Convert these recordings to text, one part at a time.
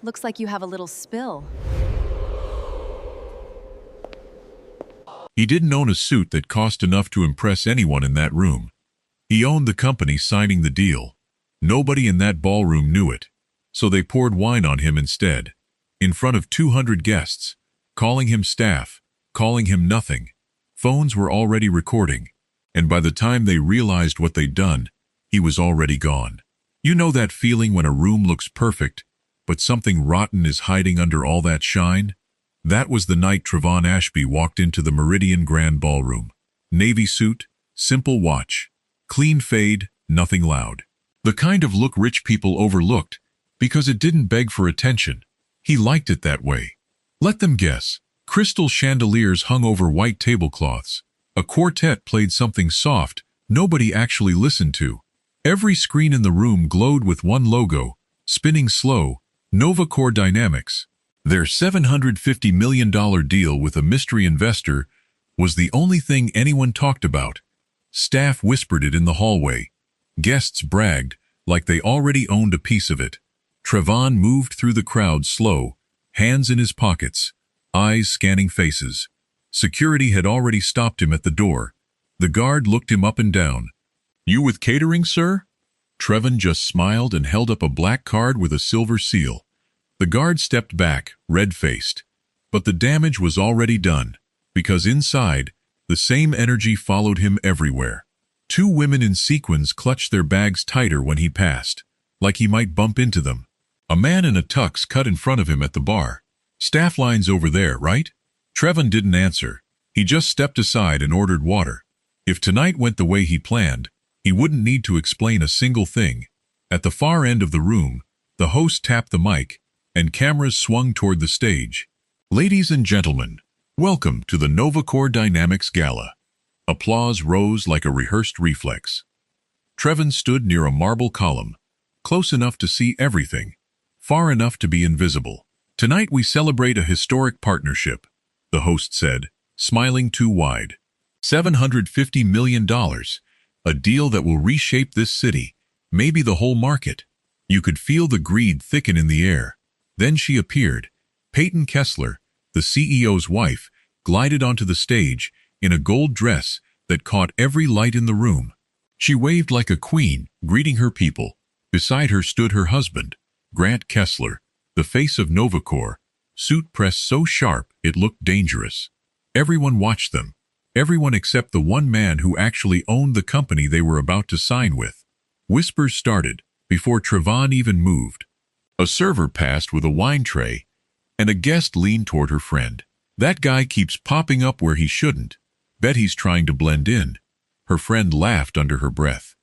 Looks like you have a little spill. He didn't own a suit that cost enough to impress anyone in that room. He owned the company signing the deal. Nobody in that ballroom knew it, so they poured wine on him instead, in front of 200 guests, calling him staff, calling him nothing. Phones were already recording, and by the time they realized what they'd done, he was already gone. You know that feeling when a room looks perfect, but something rotten is hiding under all that shine? That was the night Trevon Ashby walked into the Meridian Grand Ballroom. Navy suit, simple watch, clean fade, nothing loud. The kind of look rich people overlooked because it didn't beg for attention. He liked it that way. Let them guess. Crystal chandeliers hung over white tablecloths. A quartet played something soft nobody actually listened to. Every screen in the room glowed with one logo, spinning slow, Novacore Dynamics. Their $750 million deal with a mystery investor was the only thing anyone talked about. Staff whispered it in the hallway. Guests bragged like they already owned a piece of it. Trevon moved through the crowd slow, hands in his pockets, eyes scanning faces. Security had already stopped him at the door. The guard looked him up and down. "You with catering, sir?" Trevon just smiled and held up a black card with a silver seal. The guard stepped back, red-faced. But the damage was already done, because inside, the same energy followed him everywhere. Two women in sequins clutched their bags tighter when he passed, like he might bump into them. A man in a tux cut in front of him at the bar. "Staff line's over there, right?" Trevon didn't answer. He just stepped aside and ordered water. If tonight went the way he planned, he wouldn't need to explain a single thing. At the far end of the room, the host tapped the mic, and cameras swung toward the stage. "Ladies and gentlemen, welcome to the Novacore Dynamics Gala." Applause rose like a rehearsed reflex. Trevon stood near a marble column, close enough to see everything, far enough to be invisible. "Tonight we celebrate a historic partnership," the host said, smiling too wide. $750 million, a deal that will reshape this city, maybe the whole market. You could feel the greed thicken in the air. Then she appeared. Peyton Kessler, the CEO's wife, glided onto the stage in a gold dress that caught every light in the room. She waved like a queen, greeting her people. Beside her stood her husband, Grant Kessler, the face of Novacore, suit pressed so sharp it looked dangerous. Everyone watched them. Everyone except the one man who actually owned the company they were about to sign with. Whispers started before Trevon even moved. A server passed with a wine tray, and a guest leaned toward her friend. "That guy keeps popping up where he shouldn't. Bet he's trying to blend in." Her friend laughed under her breath.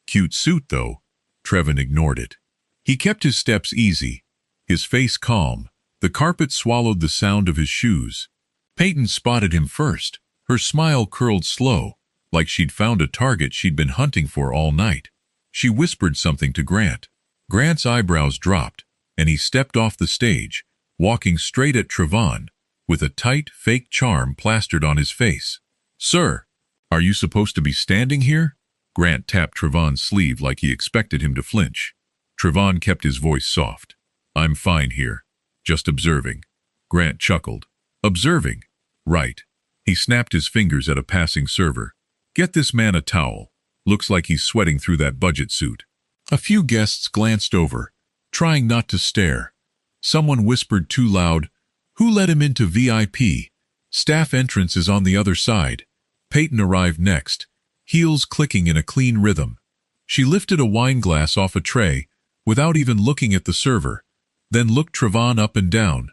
"Cute suit, though." Trevon ignored it. He kept his steps easy, his face calm. The carpet swallowed the sound of his shoes. Peyton spotted him first. Her smile curled slow, like she'd found a target she'd been hunting for all night. She whispered something to Grant. Grant's eyebrows dropped, and he stepped off the stage, walking straight at Trevon, with a tight, fake charm plastered on his face. "Sir, are you supposed to be standing here?" Grant tapped Trevon's sleeve like he expected him to flinch. Trevon kept his voice soft. "I'm fine here, just observing." Grant chuckled. "Observing? Right." He snapped his fingers at a passing server. "Get this man a towel. Looks like he's sweating through that budget suit." A few guests glanced over, trying not to stare. Someone whispered too loud, "Who let him into VIP? Staff entrance is on the other side." Peyton arrived next, heels clicking in a clean rhythm. She lifted a wine glass off a tray without even looking at the server, then looked Trevon up and down.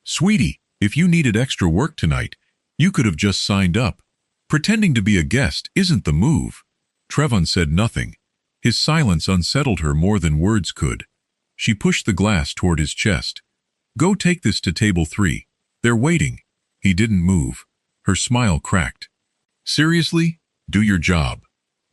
"Sweetie, if you needed extra work tonight, you could have just signed up. Pretending to be a guest isn't the move." Trevon said nothing. His silence unsettled her more than words could. She pushed the glass toward his chest. "Go take this to table 3. They're waiting." He didn't move. Her smile cracked. "Seriously? Do your job."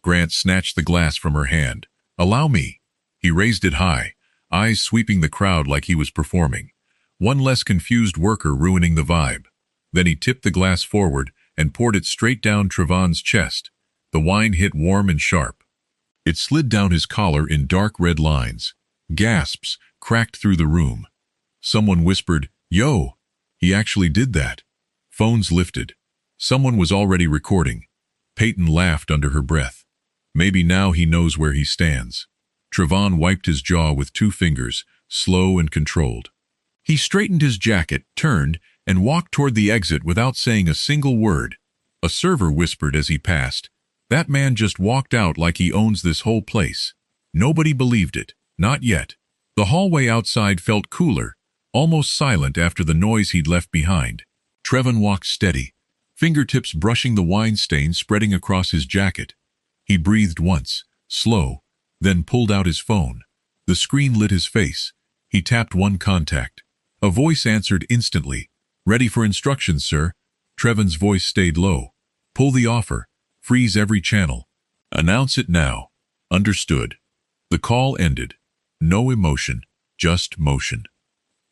Grant snatched the glass from her hand. "Allow me." He raised it high, eyes sweeping the crowd like he was performing. One less confused worker ruining the vibe. Then he tipped the glass forward and poured it straight down Trevon's chest. The wine hit warm and sharp. It slid down his collar in dark red lines. Gasps cracked through the room. Someone whispered, "Yo, he actually did that." Phones lifted. Someone was already recording. Peyton laughed under her breath. Maybe now he knows where he stands. Trevon wiped his jaw with 2 fingers, slow and controlled. He straightened his jacket, turned, and walked toward the exit without saying a single word. A server whispered as he passed, "That man just walked out like he owns this whole place." Nobody believed it. Not yet. The hallway outside felt cooler, almost silent after the noise he'd left behind. Trevon walked steady, fingertips brushing the wine stain spreading across his jacket. He breathed once, slow, then pulled out his phone. The screen lit his face. He tapped one contact. A voice answered instantly. "Ready for instructions, sir." Trevon's voice stayed low. "Pull the offer. Freeze every channel. Announce it now." Understood. The call ended. No emotion, just motion.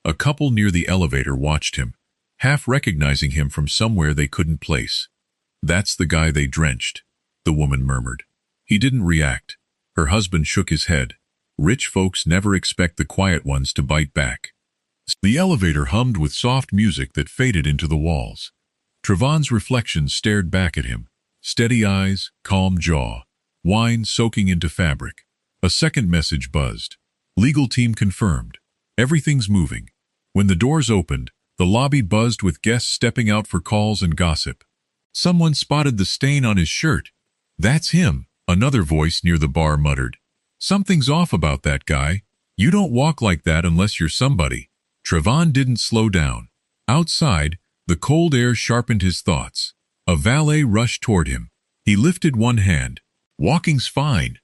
A couple near the elevator watched him, half recognizing him from somewhere they couldn't place. "That's the guy they drenched," the woman murmured. He didn't react. Her husband shook his head. Rich folks never expect the quiet ones to bite back. The elevator hummed with soft music that faded into the walls. Trevon's reflection stared back at him. Steady eyes, calm jaw, wine soaking into fabric. A second message buzzed. "Legal team confirmed. Everything's moving." When the doors opened, the lobby buzzed with guests stepping out for calls and gossip. Someone spotted the stain on his shirt. "That's him," another voice near the bar muttered. "Something's off about that guy. You don't walk like that unless you're somebody." Trevon didn't slow down. Outside, the cold air sharpened his thoughts. A valet rushed toward him. He lifted one hand. "Walking's fine."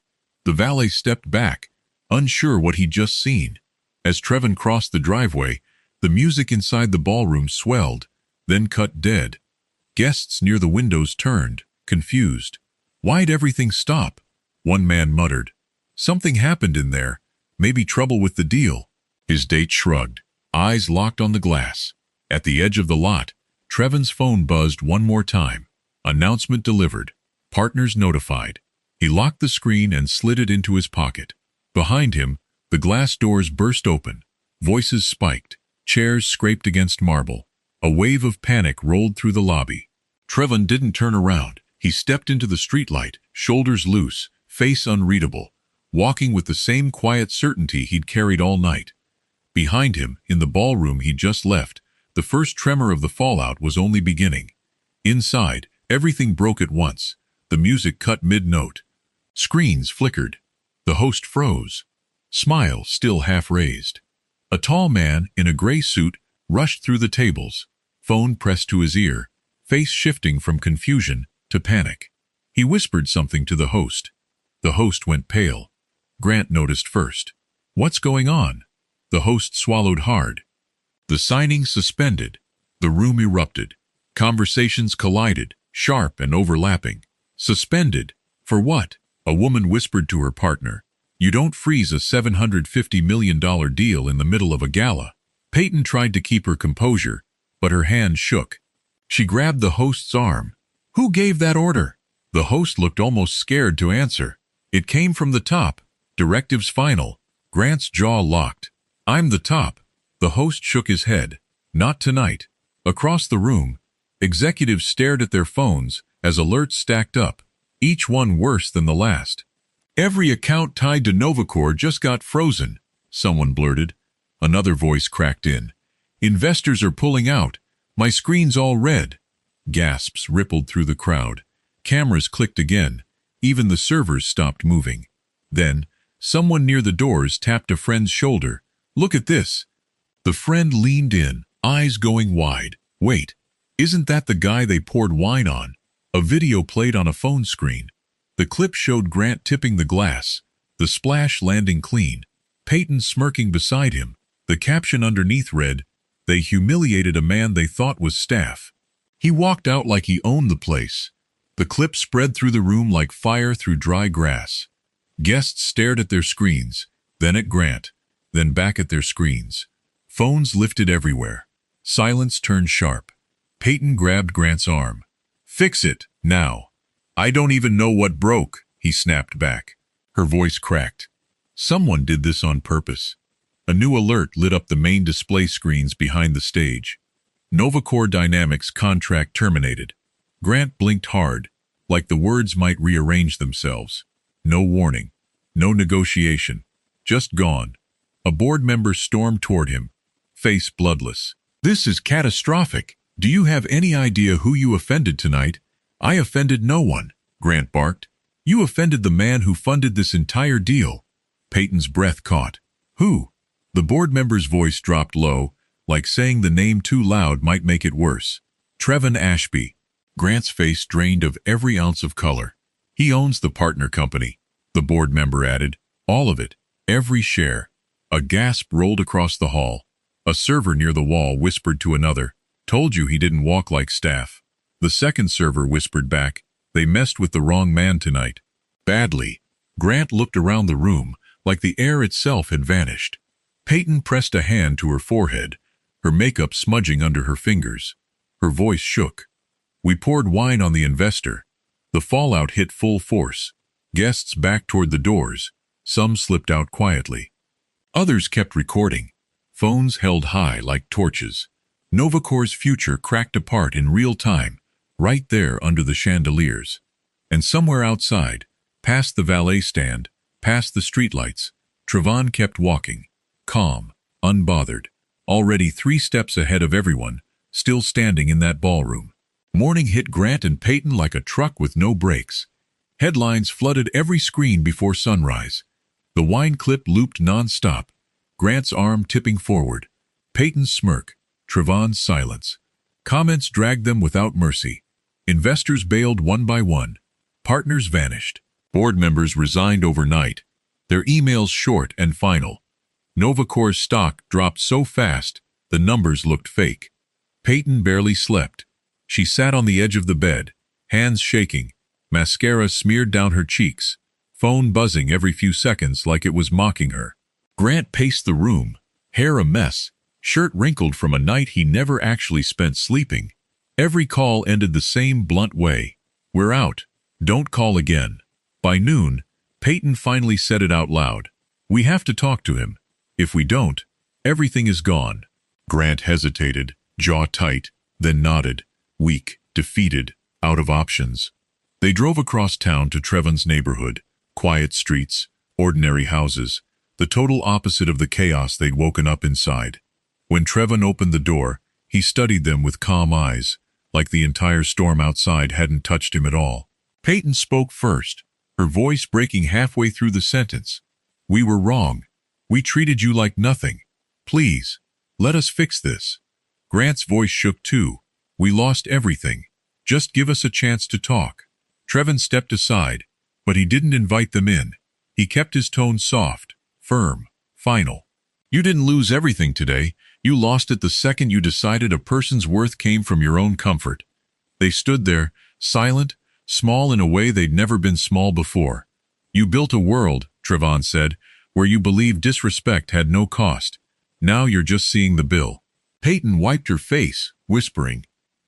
The valet stepped back, unsure what he'd just seen. As Trevon crossed the driveway, the music inside the ballroom swelled, then cut dead. Guests near the windows turned, confused. "Why'd everything stop?" One man muttered. "Something happened in there. Maybe trouble with the deal." His date shrugged, eyes locked on the glass. At the edge of the lot, Trevon's phone buzzed one more time. Announcement delivered. Partners notified. He locked the screen and slid it into his pocket. Behind him, the glass doors burst open. Voices spiked. Chairs scraped against marble. A wave of panic rolled through the lobby. Trevon didn't turn around. He stepped into the streetlight, shoulders loose, face unreadable, walking with the same quiet certainty he'd carried all night. Behind him, in the ballroom he'd just left, the first tremor of the fallout was only beginning. Inside, everything broke at once. The music cut mid-note. Screens flickered. The host froze. Smile still half raised. A tall man in a gray suit rushed through the tables, phone pressed to his ear, face shifting from confusion to panic. He whispered something to the host. The host went pale. Grant noticed first. "What's going on?" The host swallowed hard. The signing suspended. The room erupted. Conversations collided, sharp and overlapping. Suspended? For what? A woman whispered to her partner. "You don't freeze a $750 million deal in the middle of a gala." Peyton tried to keep her composure, but her hand shook. She grabbed the host's arm. "Who gave that order?" The host looked almost scared to answer. "It came from the top. Directives final." Grant's jaw locked. "I'm the top." The host shook his head. "Not tonight." Across the room, executives stared at their phones as alerts stacked up, each one worse than the last. "Every account tied to Novacor just got frozen," someone blurted. Another voice cracked in. "Investors are pulling out. My screen's all red." Gasps rippled through the crowd. Cameras clicked again. Even the servers stopped moving. Then, someone near the doors tapped a friend's shoulder. "Look at this." The friend leaned in, eyes going wide. "Wait, isn't that the guy they poured wine on?" A video played on a phone screen. The clip showed Grant tipping the glass, the splash landing clean, Peyton smirking beside him. The caption underneath read, "They humiliated a man they thought was staff." He walked out like he owned the place. The clip spread through the room like fire through dry grass. Guests stared at their screens, then at Grant, then back at their screens. Phones lifted everywhere. Silence turned sharp. Peyton grabbed Grant's arm. "Fix it, now." "I don't even know what broke," he snapped back. Her voice cracked. "Someone did this on purpose." A new alert lit up the main display screens behind the stage. NovaCore Dynamics contract terminated. Grant blinked hard, like the words might rearrange themselves. No warning. No negotiation. Just gone. A board member stormed toward him, face bloodless. "This is catastrophic. Do you have any idea who you offended tonight?" "I offended no one," Grant barked. "You offended the man who funded this entire deal." Peyton's breath caught. "Who?" The board member's voice dropped low, like saying the name too loud might make it worse. "Trevon Ashby." Grant's face drained of every ounce of color. "He owns the partner company," the board member added. "All of it. Every share." A gasp rolled across the hall. A server near the wall whispered to another, "Told you he didn't walk like staff." The second server whispered back, "They messed with the wrong man tonight." Badly. Grant looked around the room, like the air itself had vanished. Peyton pressed a hand to her forehead, her makeup smudging under her fingers. Her voice shook. "We poured wine on the investor." The fallout hit full force. Guests backed toward the doors. Some slipped out quietly. Others kept recording. Phones held high like torches. NovaCore's future cracked apart in real time, right there under the chandeliers. And somewhere outside, past the valet stand, past the streetlights, Trevon kept walking, calm, unbothered, already 3 steps ahead of everyone, still standing in that ballroom. Morning hit Grant and Peyton like a truck with no brakes. Headlines flooded every screen before sunrise. The wine clip looped non-stop, Grant's arm tipping forward, Peyton's smirk, Trevon's silence. Comments dragged them without mercy. Investors bailed one by one. Partners vanished. Board members resigned overnight, their emails short and final. NovaCore's stock dropped so fast, the numbers looked fake. Peyton barely slept. She sat on the edge of the bed, hands shaking, mascara smeared down her cheeks, phone buzzing every few seconds like it was mocking her. Grant paced the room, hair a mess, shirt wrinkled from a night he never actually spent sleeping. Every call ended the same blunt way. "We're out. Don't call again." By noon, Peyton finally said it out loud. "We have to talk to him. If we don't, everything is gone." Grant hesitated, jaw tight, then nodded, weak, defeated, out of options. They drove across town to Trevon's neighborhood. Quiet streets, ordinary houses, the total opposite of the chaos they'd woken up inside. When Trevon opened the door, he studied them with calm eyes, like the entire storm outside hadn't touched him at all. Peyton spoke first, her voice breaking halfway through the sentence. "We were wrong. We treated you like nothing. Please, let us fix this." Grant's voice shook too. "We lost everything. Just give us a chance to talk." Trevon stepped aside, but he didn't invite them in. He kept his tone soft, firm, final. "You didn't lose everything today. You lost it the second you decided a person's worth came from your own comfort." They stood there, silent, small in a way they'd never been small before. "You built a world," Trevon said, "where you believed disrespect had no cost. Now you're just seeing the bill." Peyton wiped her face, whispering,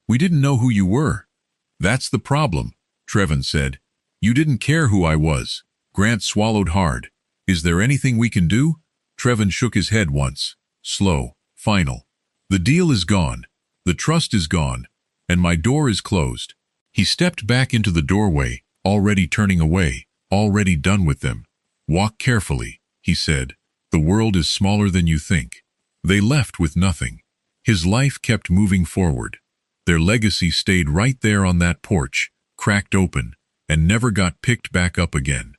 "We didn't know who you were." "That's the problem," Trevon said. "You didn't care who I was." Grant swallowed hard. "Is there anything we can do?" Trevon shook his head once, slow, final. "The deal is gone. The trust is gone. And my door is closed." He stepped back into the doorway, already turning away, already done with them. "Walk carefully," he said. "The world is smaller than you think." They left with nothing. His life kept moving forward. Their legacy stayed right there on that porch, cracked open, and never got picked back up again.